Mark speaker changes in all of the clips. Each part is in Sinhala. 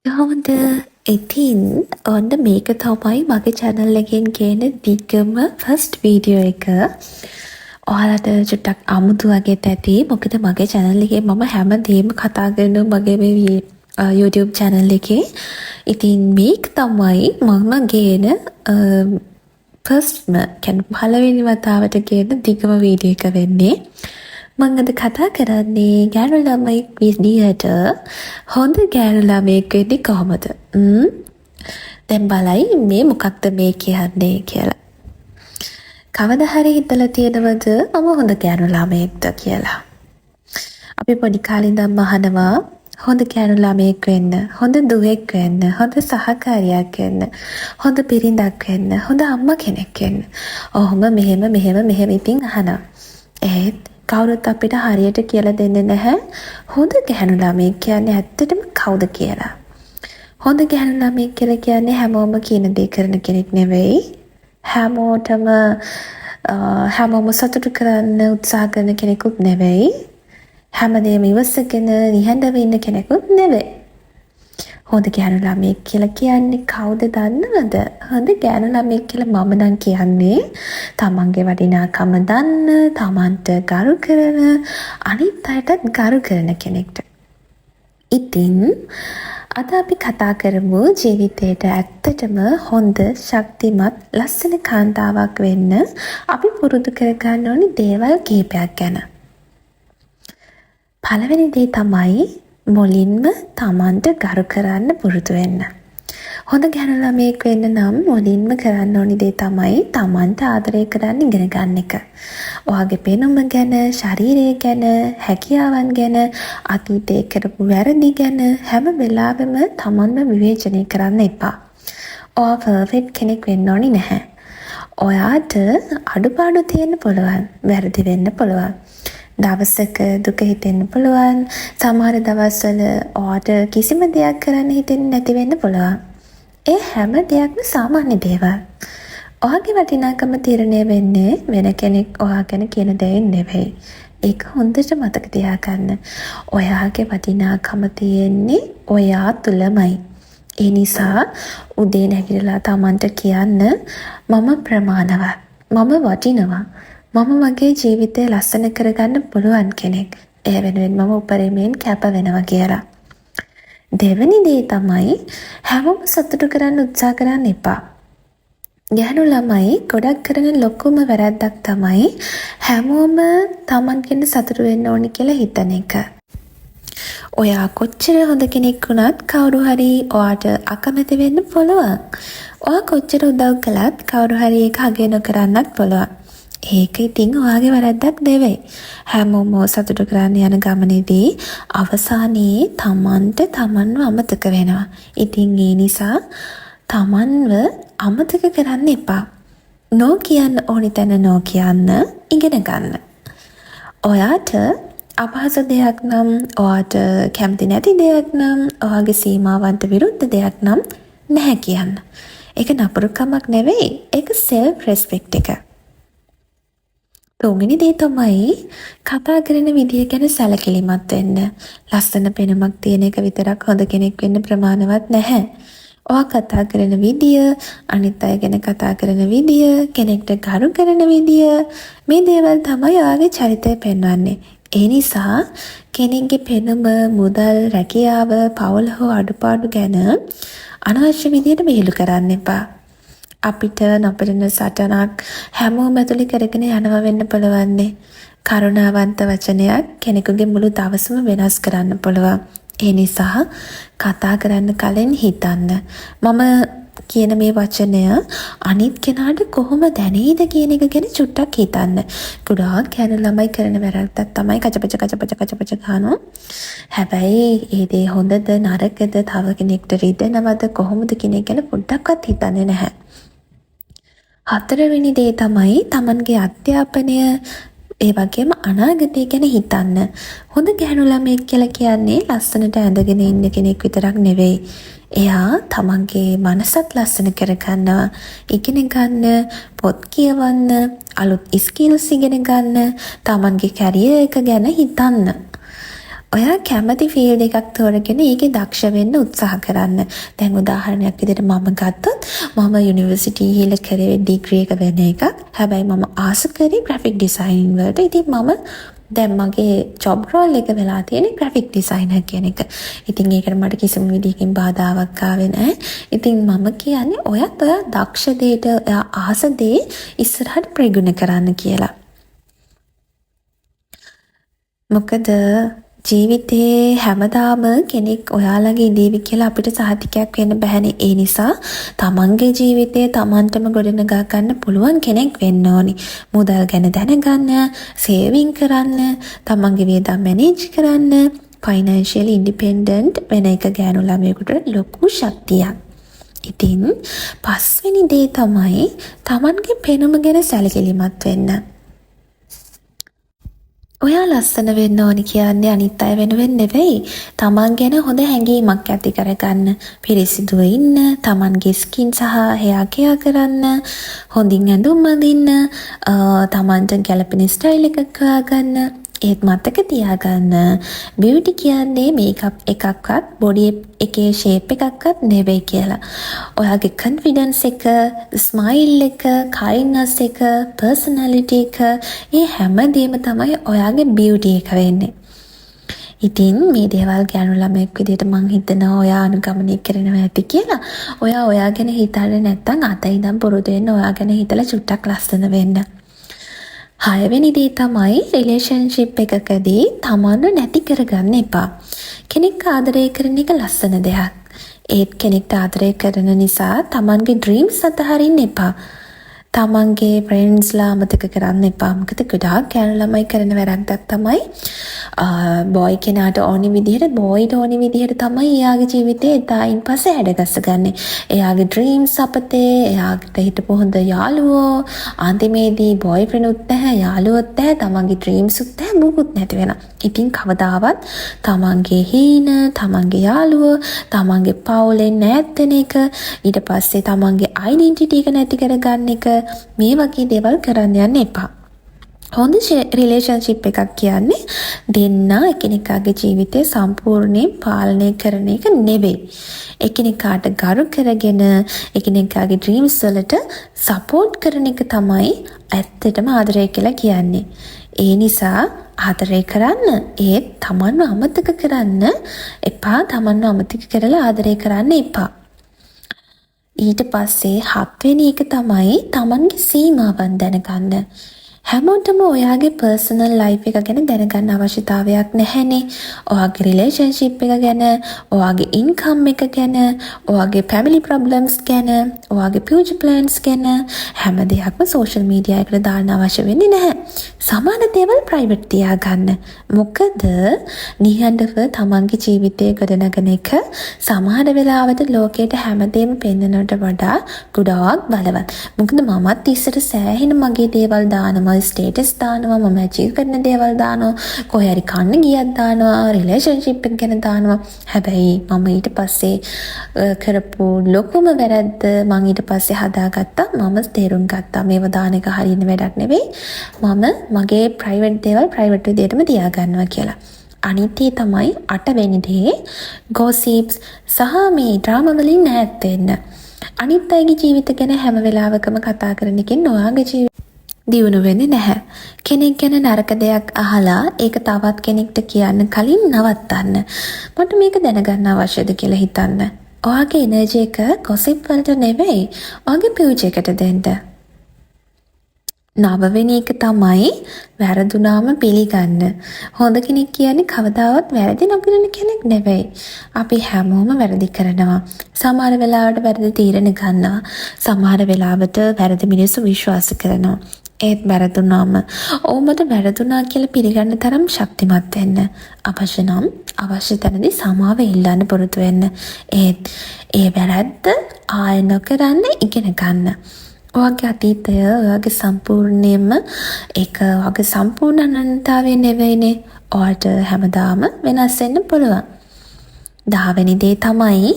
Speaker 1: කොහොමද? ඉතින් ඔන්න මේක තමයි මගේ channel එකෙන් ගේන දිගම first video එක. ඔයාලට චුට්ටක් අමුතු වගේ ඇති. මොකද මගේ channel එකේ මම හැමදේම කතා කරනවා මගේ මේ YouTube channel එකේ. ඉතින් මේක තමයි මම ගේන firstම කියන්නේ පළවෙනි වතාවට ගේන දිගම video එක වෙන්නේ. මම අද කතා කරන්නේ ගෑනු ළමයෙක් විදිහට හොඳ ගෑනු ළමයෙක් වෙන්නේ කොහොමද? දැන් බලයි මේ මොකක්ද මේ කියන්නේ කියලා. කවදා හරි හිතලා තියෙනවද මම හොඳ ගෑනු ළමයෙක්ද කියලා? අපි පොඩි කාලේ ඉඳන් අහනවා හොඳ ගෑනු ළමයෙක් වෙන්න, හොඳ දුවෙක් වෙන්න, හොඳ සහකාරියක් වෙන්න, හොඳ බිරිඳක් වෙන්න, හොඳ අම්මා කෙනෙක් වෙන්න. ඔහොම මෙහෙම ඉතින් අහනවා. ඒත් කවුරුත් අපිට හරියට කියලා දෙන්නේ නැහැ හොඳ ගැහැණු ළමයෙක් කියන්නේ ඇත්තටම කවුද කියලා. හොඳ ගැහැණු ළමයෙක් කියලා කියන්නේ හැමෝම කියන දේ කරන කෙනෙක් නෙවෙයි. හැමෝම සතුටු කරන්න උත්සාහ කරන කෙනෙකුත් නෙවෙයි. හැමදේම ඉවසගෙන නිහඬව ඉන්න කෙනෙකුත් නෙවෙයි. හොඳ ගැහැණු ළමයෙක් කියලා කියන්නේ කවුද දන්නවද? හොඳ ගැහැණු ළමයෙක් කියලා මම නම් කියන්නේ තමන්ගේ වටිනාකම දන්න, තමන්ට ගරු කරන, අනිත් අයටත් ගරු කරන කෙනෙක්ට. ඉතින් අද අපි කතා කරමු ජීවිතේට ඇත්තටම හොඳ, ශක්තිමත්, ලස්සන කාන්තාවක් වෙන්න අපි පුරුදු කරගන්න ඕනි දේවල් කිහිපයක් ගැන. පළවෙනි දේ තමයි මුලින්ම තමන්ට ගරු කරන්න පුරුදු වෙන්න. හොඳ ගැහැණු ළමයෙක් වෙන්න නම් මුලින්ම කරන්න ඕනි දේ තමයි තමන්ට ආදරය කරන්න ඉගෙන ගන්න එක. ඔයාගේ පෙනුම ගැන, ශරීරය ගැන, හැකියාවන් ගැන, අතීතයේ කරපු වැරදි ගැන හැම වෙලාවෙම තමන්ව විවේචනය කරන්න එපා. ඔයා පර්ෆෙක්ට් කෙනෙක් වෙන්න ඕනි නැහැ. ඔයාට අඩුපාඩු තියෙන්න පුළුවන්, වැරදි වෙන්න පුළුවන්. දවසක දුක හිතෙන්න පුළුවන්. සමහර දවස්වල ඔයාට කිසිම දෙයක් කරන්න හිතෙන්නේ නැති වෙන්න පුළුවන්. ඒ හැම දෙයක්ම සාමාන්‍ය දේවල්. ඔයාගේ වටිනාකම තීරණය වෙන්නේ වෙන කෙනෙක් ඔයා ගැන කියන දෙයින් නෙවෙයි. ඒක හොඳට මතක තියාගන්න. ඔයාගේ වටිනාකම තියෙන්නේ ඔයා තුලමයි. ඒ නිසා උදේ නැගිටලා Tamanට කියන්න මම ප්‍රමාණවත්. මම වටිනවා. මම මගේ ජීවිතය ලස්සන කරගන්න පුළුවන් කෙනෙක්. ඒ වෙනුවෙන් මම උපරිමයෙන් කැප වෙනවා කියලා. දෙවෙනි දේ තමයි හැමෝම සතුටු කරන්න උත්සාහ කරන්න එපා. ගැහැණු ළමයි ගොඩක් කරන ලොකුම වැරැද්දක් තමයි හැමෝම Tamanගෙන් සතුටු වෙන්න ඕනි කියලා හිතන එක. ඔයා කොච්චර හොඳ කෙනෙක් වුණත් කවුරු හරි ඔයාට අකමැති වෙන්න පුළුවන්. ඔයා කොච්චර උදව් කළත් කවුරු හරි ඒක අගය නොකරන්නත් පුළුවන්. ඒක ඉතින් ඔයාගේ වැරැද්දක් නෙවෙයි. හැමෝම සතුටු කරන්න යන ගමනේදී අවසානයේ තමන්ට තමන්ව අමතක වෙනවා. ඉතින් ඒ නිසා තමන්ව අමතක කරන්න එපා. නෝ කියන්න ඕනි තැන නෝ කියන්න ඉගෙන ගන්න. ඔයාට අපහසු දෙයක් නම්, ඔයාට කැමති නැති දෙයක් නම්, ඔයාගේ සීමාවන්ට විරුද්ධ දෙයක් නම් නැහැ කියන්න. ඒක නපුරුකමක් නෙවෙයි. ඒක self respect එක. තුන්වෙනි දේ තමයි කතා කරන විදිය ගැන සැලකිලිමත් වෙන්න. ලස්සන පෙනුමක් තියෙන එක විතරක් හොඳ කෙනෙක් වෙන්න ප්‍රමාණවත් නැහැ. ඔයා කතා කරන විදිය, අනිත් අය ගැන කතා කරන විදිය, කෙනෙක්ට ගරු කරන විදිය, මේ දේවල් තමයි ඔයාගේ චරිතය පෙන්වන්නේ. ඒ නිසා කෙනෙක්ගේ පෙනුම, මුදල්, රැකියාව, පවුල හෝ අඩුපාඩු ගැන අනවශ්‍ය විදියට විහිළු කරන්න එපා. අපිට නොපෙනෙන සටනක් හැමෝම ඇතුලේ කරගෙන යනවා වෙන්න පුළුවන්නේ. කරුණාවන්ත වචනයක් කෙනෙකුගේ මුළු දවසම වෙනස් කරන්න පුළුවන්. ඒ නිසා කතා කරන්න කලින් හිතන්න. මම කියන මේ වචනය අනිත් කෙනාට කොහොම දැනෙයිද කියන එක ගැන චුට්ටක් හිතන්න. ගොඩාක් ගැහැණු ළමයි කරන වැරද්දක් තමයි කචපච ගන්නවා. හැබැයි ඒ දේ හොඳද නරකද, තව කෙනෙක්ට රිදෙනවද කොහොමද කියන එක ගැන පොඩ්ඩක්වත් හිතන්නේ නැහැ. හතරවෙනි දේ තමයි Tamanගේ අධ්‍යාපනය, ඒ වගේම අනාගතය ගැන හිතන්න. හොඳ ගැහැණු ළමයෙක් කියලා කියන්නේ ලස්සනට ඇඳගෙන ඉන්න කෙනෙක් විතරක් නෙවෙයි. එයා Tamanගේ මනසත් ලස්සන කරගන්නවා. ඉගෙන ගන්න, පොත් කියවන්න, අලුත් ස්කිල්ස් ඉගෙන ගන්න, Tamanගේ කැරියර් එක ගැන හිතන්න. ඔයා කැමති ෆීල්ඩ් එකක් තෝරගෙන ඒකේ දක්ෂ වෙන්න උත්සාහ කරන්න. දැන් උදාහරණයක් විදිහට මම ගත්තොත් මම යුනිවර්සිටි ගිහලා කරේ ඩිග්‍රී එක වෙන එකක්. හැබැයි මම ආස කරේ ග්‍රැෆික් ඩිසයිනින් වලට. ඉතින් මම දැන් මගේ ජොබ් රෝල් එක වෙලා තියෙන්නේ ග්‍රැෆික් ඩිසයිනර් කියන එක. ඉතින් ඒකට මට කිසිම විදිහකින් බාධාවක් ආවේ නැහැ. ඉතින් මම කියන්නේ ඔයත් ඔයා දක්ෂ දෙයට ඔයා ආස දේ ඉස්සරහට ප්‍රගුණ කරන්න කියලා. මොකද ජීවිතේ හැමදාම කෙනෙක් ඔයාලගේ ඉඳීවි කියලා අපිට සහතිකයක් වෙන්න බැහැනේ. ඒ නිසා තමන්ගේ ජීවිතේ තමන්ටම ගොඩනගා ගන්න පුළුවන් කෙනෙක් වෙන්න ඕනි. මුදල් ගැන දැනගන්න, සේවිං කරන්න, තමන්ගේ වියදම් මැනේජ් කරන්න, ෆයිනෑන්ෂියලි ඉන්ඩිපෙන්ඩන්ට් වෙන එක ගෑනු ළමයෙකුට ලොකු ශක්තියක්. ඉතින් පස්වෙනි දේ තමයි තමන්ගේ පෙනුම ගැන සැලකිලිමත් වෙන්න. ඔයා ලස්සන වෙන්න ඕනි කියන්නේ අනිත් අය වෙනුවෙන් නෙවෙයි. තමන් ගැන හොඳ හැඟීමක් ඇති කරගන්න. පිරිසිදුව ඉන්න, තමන්ගේ ස්කින් සහ හෙයා කෙයා කරන්න, හොඳින් ඇඳුම් අඳින්න, තමන්ට ගැළපෙන ස්ටයිල් එකක් හොයාගන්න. ඒත් මතක තියාගන්න බියුටි කියන්නේ මේකප් එකක්වත් බොඩි එකේ ෂේප් එකක්වත් නෙවෙයි කියලා. ඔයාගේ කොන්ෆිඩන්ස් එක, ස්මයිල් එක, කයින්ඩ්නස් එක, පර්සනැලිටි එක, ඒ හැමදේම තමයි ඔයාගේ බියුටි එක වෙන්නේ. ඉතින් මේ දේවල් ගෑනු ළමයෙක් විදිහට මං හිතනවා ඔයා අනුගමනය කරනවා ඇති කියලා. ඔයා ගැන හිතන්නේ නැත්නම් අද ඉඳන් පුරුදු වෙන්න ඔයා ගැන හිතලා චුට්ටක් ලස්සන වෙන්න. 6 වෙනි දේ තමයි රිලේෂන්ෂිප් එකකදී තමන්ව නැති කරගන්න එපා. කෙනෙක් ආදරය කරන එක ලස්සන දෙයක්. ඒත් කෙනෙක්ට ආදරය කරන නිසා තමන්ගේ ඩ්‍රීම්ස් අතහරින්න එපා. තමන්ගේ ෆ්‍රෙන්ඩ්ස්ලා අමතක කරන්න එපා. මොකද ගොඩාක් ගෑනු ළමයි කරන වැරද්දක් තමයි බොයි කෙනාට ඕනි විදිහට බොයිට ඕනි විදිහට තමයි එයාගේ ජීවිතේ එදායින් පස්සේ හැඩගස්ස ගන්නෙ. එයාගේ ඩ්‍රීම්ස් අපතේ, එයාට හිටපු හොඳ යාළුවෝ අන්තිමේදී බොයිෆ්‍රෙන්ඩ් උත් නැහැ, යාළුවොත් නැහැ, තමන්ගේ ඩ්‍රීම්ස් උත් නැහැ, මොකුත් නැති වෙනවා. ඉතින් කවදාවත් තමන්ගේ හීන, තමන්ගේ යාළුවෝ, තමන්ගේ පවුලෙන් ඈත් වෙන එක, ඊට පස්සේ තමන්ගේ ඩෙන්ටිටි එක නැති කරගන්න එක, මේ වගේ දේවල් කරන්න යන්න එපා. හොඳ රිලේෂන්ෂිප් එකක් කියන්නේ දෙන්නා එකිනෙකාගේ ජීවිතය සම්පූර්ණයෙන් පාලනය කරන එක නෙවෙයි. එකිනෙකාට ගරු කරගෙන එකිනෙකාගේ ඩ්‍රීම්ස් වලට සපෝට් කරන එක තමයි ඇත්තටම ආදරය කියලා කියන්නේ. ඒ නිසා ආදරය කරන්න, ඒත් තමන්ව අමතක කරන්න එපා. තමන්ව අමතක කරලා ආදරය කරන්න එපා. ඊට පස්සේ 7 වෙනි එක තමයි තමන්ගේ සීමාවන් දැනගන්න. හැමෝටම ඔයාගේ පර්සනල් ලයිෆ් එක ගැන දැනගන්න අවශ්‍යතාවයක් නැහැනේ. ඔයාගේ රිලේෂන්ෂිප් එක ගැන, ඔයාගේ ඉන්කම් එක ගැන, ඔයාගේ ෆැමිලි ප්‍රොබ්ලම්ස් ගැන, ඔයාගේ ෆියුචර් ප්ලෑන්ස් ගැන හැම දෙයක්ම සෝෂල් මීඩියා එකට දාන්න අවශ්‍ය වෙන්නේ නැහැ. සමාන දේවල් ප්‍රයිවට් තියාගන්න. මොකද නිහඬව තමන්ගේ ජීවිතය ගොඩනගන එක සමහර වෙලාවට ලෝකයට හැමදේම පෙන්වනවට වඩා ගොඩාක් බලවත්. මොකද මමත් ඉස්සර සෑහෙන මගේ දේවල් දානවා, ස්ටේටස් දානවා, මම අචීව් කරන දේවල් දානවා, කොහේ හරි කන්න ගියක් දානවා, රිලේෂන්ෂිප් එක ගැන දානවා. හැබැයි මම ඊට පස්සේ කරපු ලොකුම වැරද්ද මම ඊට පස්සේ හදාගත්තා. මම තේරුම් ගත්තා මේව දාන එක හරියන වැඩක් නෙවෙයි. මම මගේ ප්‍රයිවට් දේවල් ප්‍රයිවට් විදියටම තියාගන්නවා කියලා. අනිත් තමයි 8 වෙනි දේ ගොසිප්ස් සහ මේ ඩ්‍රාමා වලින් ඈත් වෙන්න. අනිත් අයගේ ජීවිත ගැන හැම වෙලාවකම කතා කරන එකෙන් ඔයාගේ ජීවිතය දියුණු වෙන්නේ නැහැ. කෙනෙක් ගැන නරක දෙයක් අහලා ඒක තවත් කෙනෙක්ට කියන්න කලින් නවත්තන්න. මට මේක දැනගන්න අවශ්‍යද කියලා හිතන්න. ඔයාගේ එනර්ජි එක ගොසිප් වලට නෙවෙයි, ඔයාගේ ෆියුචර් එකට දෙන්න. 9 වෙනි එක තමයි වැරදුනාම පිළිගන්න. හොඳ කෙනෙක් කියන්නේ කවදාවත් වැරදි නොකරන කෙනෙක් නෙවෙයි. අපි හැමෝම වැරදි කරනවා. සමහර වෙලාවට වැරදි තීරණ ගන්නවා. සමහර වෙලාවට වැරදි මිනිස්සු විශ්වාස කරනවා. ඒත් වැරදුනාම ඕමට වැරදුනා කියලා පිළිගන්න තරම් ශක්තිමත් වෙන්න. අවශ්‍ය නම් අවශ්‍ය තැනදී සමාව ඉල්ලන්න පුරුදු වෙන්න. ඒත් ඒ වැරද්ද ආයෙ නොකරන්න ඉගෙන ගන්න. ඔයාගේ අතීතය ඔයාගේ සම්පූර්ණයෙන්ම ඒක ඔයාගේ සම්පූර්ණ අනන්තතාවය නෙවෙයිනේ. ඔයාට හැමදාම වෙනස් වෙන්න පුළුවන්. 10 වෙනි දේ තමයි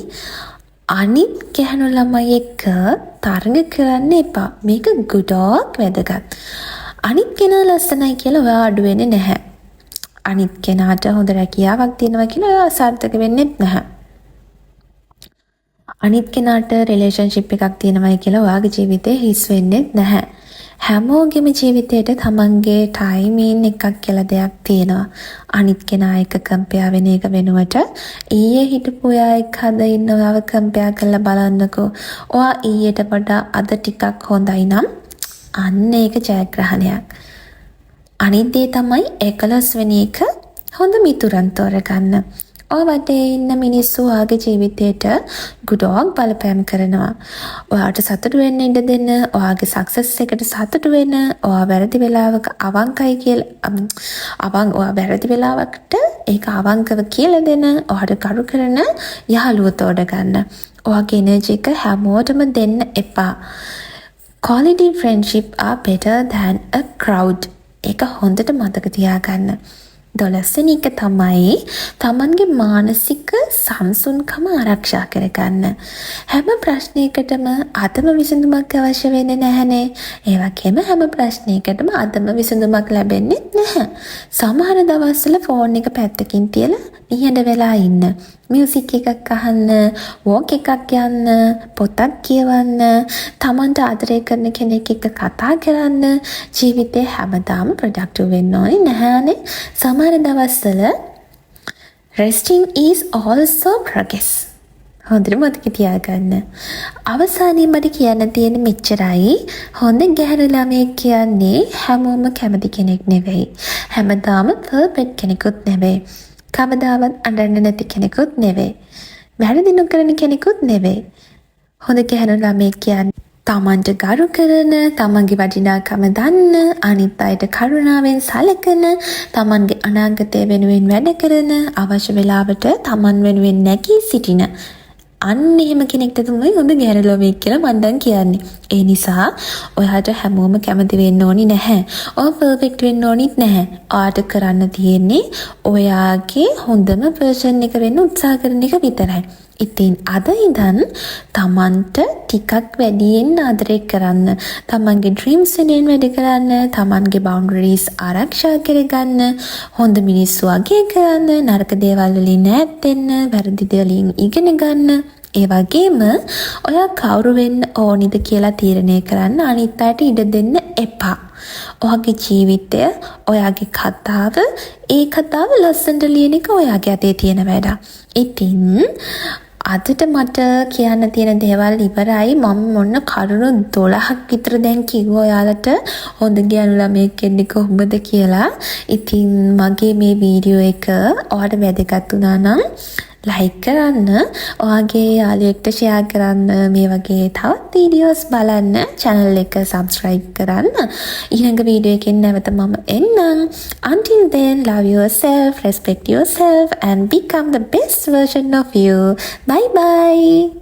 Speaker 1: අනිත් ගැහණු ළමයි එක්ක තරඟ කරන්න එපා. මේක ගොඩාක් වැදගත්. අනිත් කෙනා ලස්සනයි කියලා ඔයා අඩු වෙන්නේ නැහැ. අනිත් කෙනාට හොඳ රැකියාවක් තියෙනවා කියලා ඔයා අසාර්ථක වෙන්නෙත් නැහැ. අනිත් කෙනාට රිලේෂන්ෂිප් එකක් තියෙනවයි කියලා ඔයාගේ ජීවිතේ හිස් වෙන්නෙත් නැහැ. හැමෝගෙම ජීවිතේට තමන්ගේ ටයිමින් එකක් කියලා දෙයක් තියෙනවා. අනිත් කෙනා එක කම්පෙයා වෙන එක වෙනුවට ඊයේ හිටපු ඔයා එක්ක අද ඉන්න ඔයාව කම්පෙයා කරලා බලන්නකෝ. ඔයා ඊයට වඩා අද ටිකක් හොඳයි නම් අන්න ඒක ජයග්‍රහණයක්. අනිත් දේ තමයි 11 වෙනි එක හොඳ මිතුරන් තෝරගන්න. ඔය වටේ ඉන්න මිනිස්සු ඔයාගේ ජීවිතේට ගොඩක් බලපෑම් කරනවා. ඔයාට සතුටු වෙන්න ඉඩ දෙන්න, ඔයාගේ සක්සස් එකට සතුටු වෙන, ඔයා වැරදි වෙලාවක අවංකයි කියලා ඔයා වැරදි වෙලාවකට ඒක අවංකව කියලා දෙන, ඔයාට කරු කරන යහළුවෝ තෝරගන්න. ඔයාගේ එනර්ජි එක හැමෝටම දෙන්න එපා. Quality friendship are better than a crowd. ඒක හොඳට මතක තියාගන්න. 12 වෙනි එක තමයි තමන්ගේ මානසික සංසුන්කම ආරක්ෂා කරගන්න. හැම ප්‍රශ්නයකටම අදම විසඳුමක් අවශ්‍ය වෙන්නේ නැහනේ. ඒ වගේම හැම ප්‍රශ්නයකටම අදම විසඳුමක් ලැබෙන්නේ නැහැ. සමහර දවස්වල ෆෝන් එක පැත්තකින් තියලා නිහඬ වෙලා ඉන්න. මියුසික් එකක් අහන්න, වෝක් එකක් යන්න, පොතක් කියවන්න, තමන්ට ආදරය කරන කෙනෙක් එක්ක කතා කරන්න. ජීවිතේ හැමදාම ප්‍රොඩක්ටිව් වෙන්න ඕනේ නැහැනේ. සමහර දවස්වල resting is also progress. හොඳට මතක තියාගන්න. අවසානයේ මට කියන්න තියෙන මෙච්චරයි. හොඳ ගැහැණු ළමයෙක් කියන්නේ හැමෝම කැමති කෙනෙක් නෙවෙයි. හැමදාම පර්ෆෙක්ට් කෙනෙකුත් නෙවෙයි. කවදාවත් අඬන්න නැති කෙනෙකුත් නෙවෙයි. වැරදි නොකරන කෙනෙකුත් නෙවෙයි. හොඳ ගැහැණු ළමයෙක් කියන්නේ තමන්ට ගරු කරන, තමන්ගේ වටිනාකම දන්න, අනිත් අයට කරුණාවෙන් සැලකන, තමන්ගේ අනාගතය වෙනුවෙන් වැඩ කරන, අවශ්‍ය වෙලාවට තමන් වෙනුවෙන් නැගී සිටින අන්න එහෙම කෙනෙක්ට තමයි හොඳ ගැහැණු ළමයෙක් කියලා මම දැන් කියන්නේ. ඒ නිසා ඔයාට හැමෝම කැමති වෙන්න ඕනි නැහැ. ඔය පර්ෆෙක්ට් වෙන්න ඕනිත් නැහැ. ඔයාට කරන්න තියෙන්නේ ඔයාගේ හොඳම වර්ෂන් එක වෙන්න උත්සාහ කරන එක විතරයි. ඉතින් අද ඉඳන් තමන්ට ටිකක් වැඩියෙන් ආදරය කරන්න, තමන්ගේ ඩ්‍රීම්ස් වෙනුවෙන් වැඩ කරන්න, තමන්ගේ බවුන්ඩරිස් ආරක්ෂා කරගන්න, හොඳ මිනිස්සු අගය කරන්න, නරක දේවල් වලින් ඈත් වෙන්න, වැරදි දේවල් ඉගෙන ගන්න. ඒ වගේම ඔයා කවුරු වෙන්න ඕනිද කියලා තීරණය කරන්න අනිත් අයට ඉඩ දෙන්න එපා. ඔයාගේ ජීවිතය, ඔයාගේ කතාව, ඒ කතාව ලස්සනට ලියන එක ඔයාගේ අතේ තියෙන වැඩක්. ඉතින් අදට මට කියන්න තියෙන දේවල් ඉවරයි. මම මොන කරුණු 12ක් විතර දැන් කිව්වා ඔයාලට හොඳ ගැහැණු ළමයෙක් වෙන්න කොහොමද කියලා. ඉතින් මගේ මේ වීඩියෝ එක ඔයාලට වැදගත් වුණා නම් ලයික් කරන්න, ඔයාගේ යාළුවෙක්ට ෂෙයා කරන්න, මේ වගේ තවත් වීඩියෝස් බලන්න, channel එක subscribe කරන්න. ඊළඟ වීඩියෝ එකෙන් නැවත මම එන්නම්. Until then, love yourself, respect yourself and become the best version of you. Bye bye.